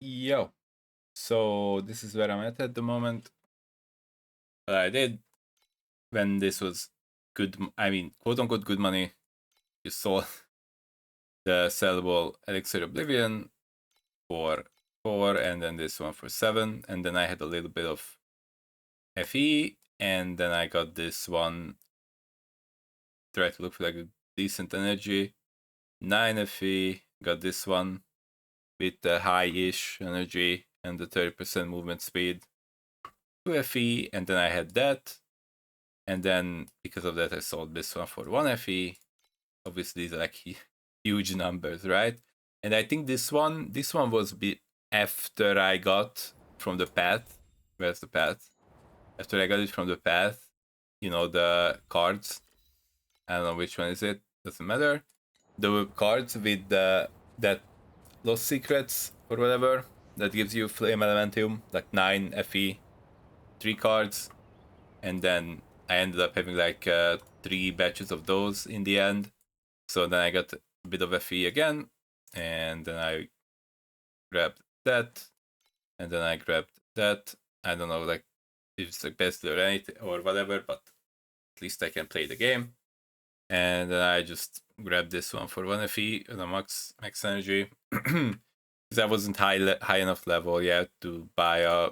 Yo, so this is where I'm at the moment. What I did when this was good, I mean, quote unquote good money, you sold the sellable Elixir Oblivion for 4 and then this one for 7. And then I had a little bit of FE and then I got this one. Try to look for like a decent energy. 9 FE, got this one with the high-ish energy and the 30% movement speed. 2 FE, and then I had that. And then because of that, I sold this one for 1 FE. Obviously, these are like huge numbers, right? And I think this one was after I got from the path. Where's the path? After I got it from the path, you know, the cards. I don't know which one is it. Doesn't matter. The cards with that Lost Secrets or whatever that gives you Flame Elementum, like 9 FE, 3 cards, and then I ended up having like 3 batches of those in the end. So then I got a bit of FE again, and then I grabbed that, and then I grabbed that. I don't know, like if it's like best or anything or whatever, but at least I can play the game. And then I just grabbed this one for 1 FE and a max energy. Because I wasn't high enough level yet to buy a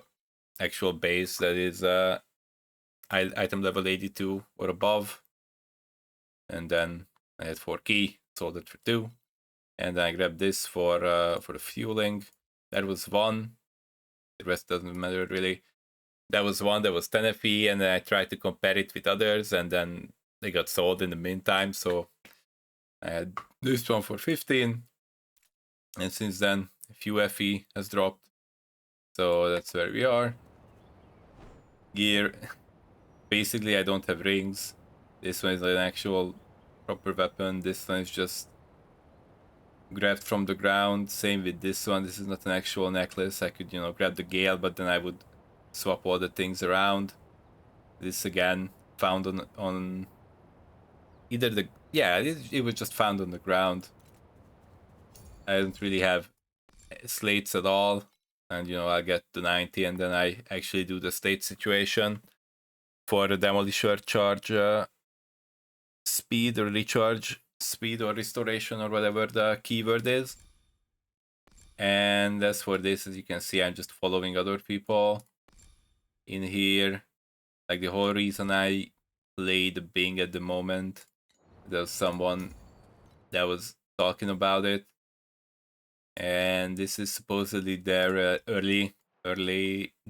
actual base that is item level 82 or above. And then I had 4 key, sold it for 2. And then I grabbed this for the fueling. That was 1. The rest doesn't matter really. That was 1, that was 10 FE, and then I tried to compare it with others, and then they got sold in the meantime. So I had this one for 15. And since then, a few FE has dropped. So that's where we are. Gear. Basically, I don't have rings. This one is an actual proper weapon. This one is just grabbed from the ground. Same with this one. This is not an actual necklace. I could, grab the Gale, but then I would swap all the things around. This again, found on either the... Yeah, it was just found on the ground. I don't really have slates at all. And, I'll get the 90 and then I actually do the state situation for the Demolisher charge speed or recharge speed or restoration or whatever the keyword is. And as for this, as you can see, I'm just following other people in here. Like the whole reason I played Bing at the moment, there's someone that was talking about it. And this is supposedly their early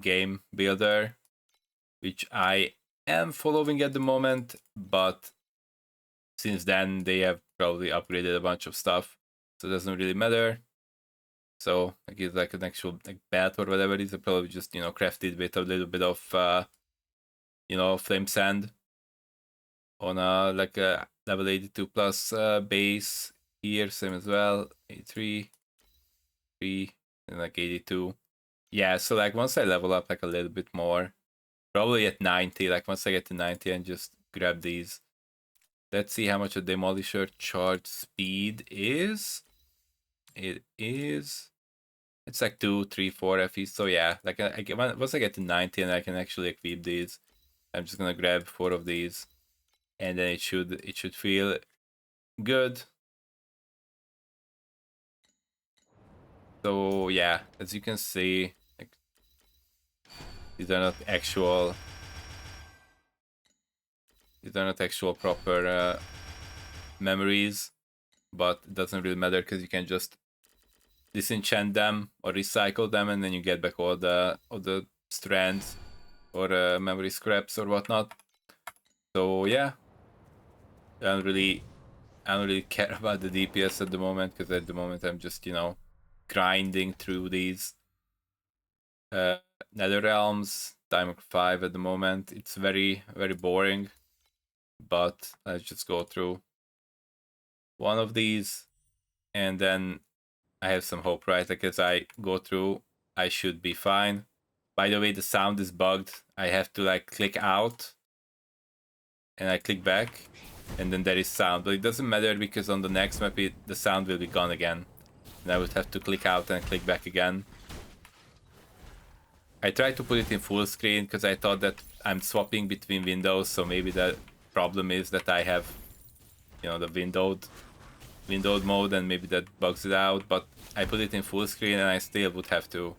game builder, which I am following at the moment, but since then they have probably upgraded a bunch of stuff, so it doesn't really matter. So like it's like an actual like bat or whatever it is, probably just crafted with a little bit of flame sand on a like a level 82 plus base here, same as well, 83, 3, and like 82. Yeah, so like once I level up like a little bit more, probably at 90, like once I get to 90 and just grab these. Let's see how much a Demolisher charge speed is. It's like 2, 3, 4 FE. So yeah, like once I get to 90 and I can actually equip these, I'm just gonna grab 4 of these, and then it should feel good. So yeah, as you can see, like, these are not actual proper memories, but it doesn't really matter because you can just disenchant them or recycle them, and then you get back all the strands or memory scraps or whatnot. So yeah, I don't really care about the DPS at the moment, because at the moment I'm just grinding through these Nether Realms, Diamond 5 at the moment. It's very, very boring, but let's just go through one of these, and then I have some hope, right? Like as I go through, I should be fine. By the way, the sound is bugged. I have to like click out, and I click back, and then there is sound. But it doesn't matter, because on the next map, the sound will be gone again. And I would have to click out and click back again. I tried to put it in full screen because I thought that I'm swapping between windows, so maybe the problem is that I have, you know, the windowed mode, and maybe that bugs it out. But I put it in full screen, and I still would have to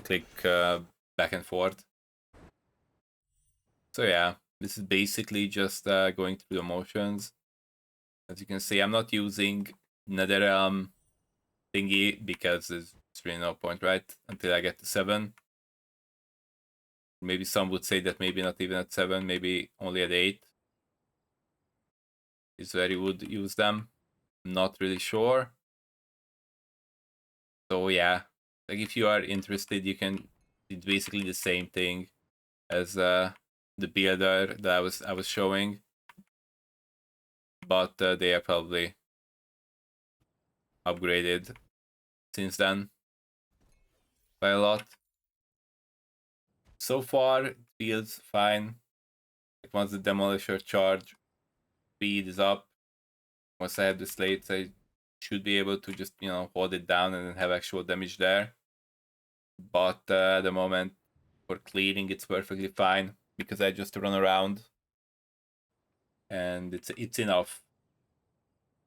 click back and forth. So yeah, this is basically just going through the motions. As you can see, I'm not using Netherrealm thingy because there's really no point, right? Until I get to 7. Maybe some would say that maybe not even at 7, maybe only at 8 is where you would use them. Not really sure. So yeah, like if you are interested, you can. It's basically the same thing as the builder that I was showing, but they are probably upgraded since then by a lot. So far, it feels fine. Like once the demolisher charge speed is up, once I have the slates, I should be able to just, you know, hold it down and then have actual damage there. But at the moment, for cleaning, it's perfectly fine because I just run around, and it's enough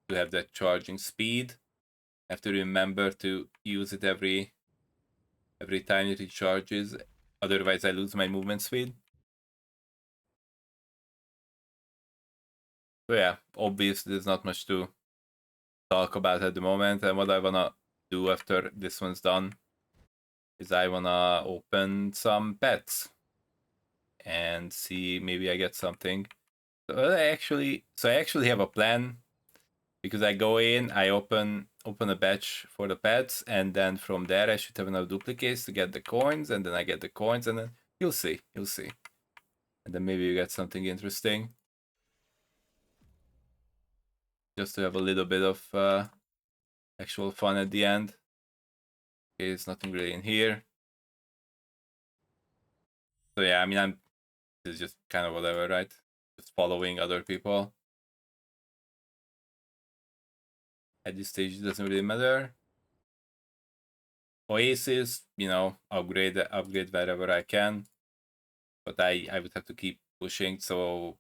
to have that charging speed. I have to remember to use it every time it recharges, otherwise I lose my movement speed. So yeah, obviously there's not much to talk about at the moment, and what I wanna do after this one's done is I wanna open some pets and see maybe I get something. So I actually have a plan, because I go in, I open a batch for the pets, and then from there I should have enough duplicates to get the coins, and then I get the coins, and then you'll see, and then maybe you get something interesting, just to have a little bit of actual fun at the end. Okay, there's nothing really in here. So yeah, I mean, it's just kind of whatever, right? Just following other people. At this stage, it doesn't really matter. Oasis, you know, upgrade wherever I can, but I would have to keep pushing so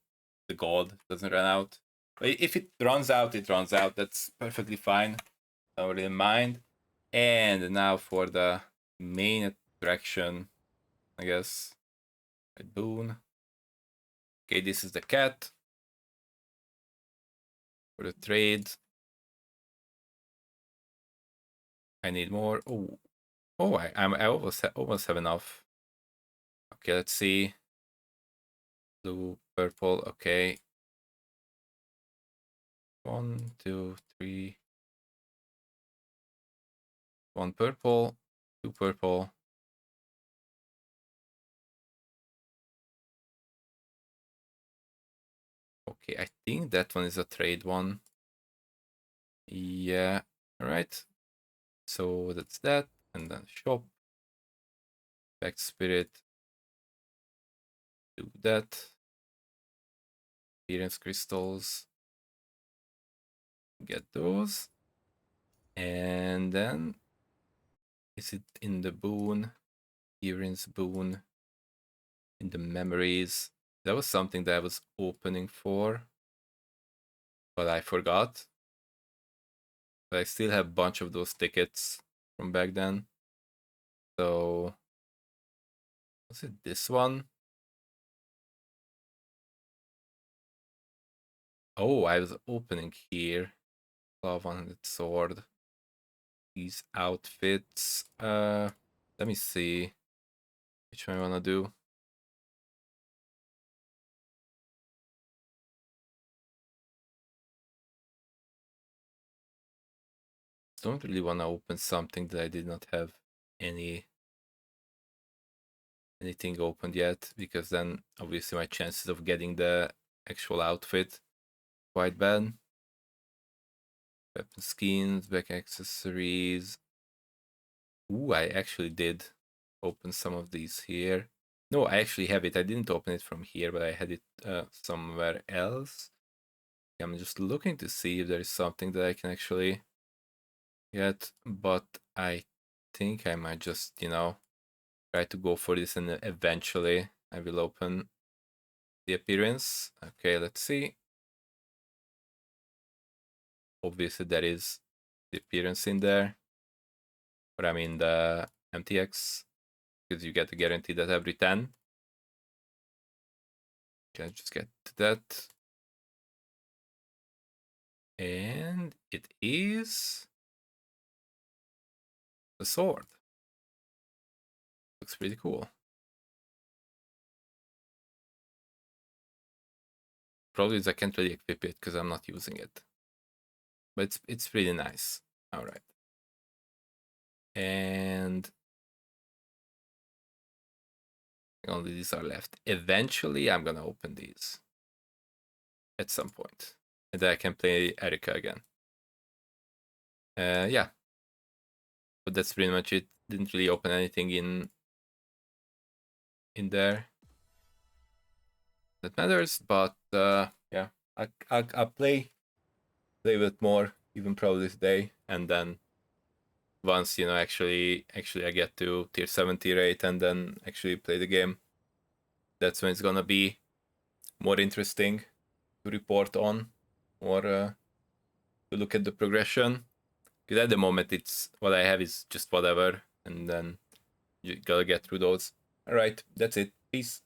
the gold doesn't run out. But if it runs out, it runs out. That's perfectly fine. Don't really mind. And now for the main attraction, I guess. A boon. Okay, this is the cat for the trade. I need more. I almost have enough. Okay, let's see. Blue, purple. Okay. 1, 2, 3. 1 purple, 2 purple. Okay, I think that one is a trade one. Yeah, all right. So that's that, and then shop. Back spirit. Do that. Appearance crystals. Get those. And then is it in the boon? Appearance boon. In the memories. That was something that I was opening for, but I forgot. But I still have a bunch of those tickets from back then. So was it this one? Oh, I was opening here. Claw 100 sword. These outfits. Let me see which one I wanna do. Don't really wanna open something that I did not have anything opened yet, because then obviously my chances of getting the actual outfit quite bad. Weapon skins, back accessories. Ooh, I actually did open some of these here. No, I actually have it. I didn't open it from here, but I had it somewhere else. I'm just looking to see if there is something that I can actually get, but I think I might just, you know, try to go for this, and eventually I will open the appearance. Okay, let's see. Obviously there is the appearance in there, but I mean the MTX, because you get a guarantee that every 10. Can I just get to that? And it is the sword. Looks pretty cool. Probably I can't really equip it because I'm not using it. But it's pretty nice. Alright. And only these are left. Eventually I'm gonna open these at some point. And then I can play Erika again. Yeah. But that's pretty much it. Didn't really open anything in there that matters, but yeah, I'll play with it more, even probably today, and then once actually I get to tier 7, tier 8, and then actually play the game, that's when it's gonna be more interesting to report on, or to look at the progression. Because at the moment, it's what I have is just whatever, and then you gotta get through those. All right, that's it. Peace.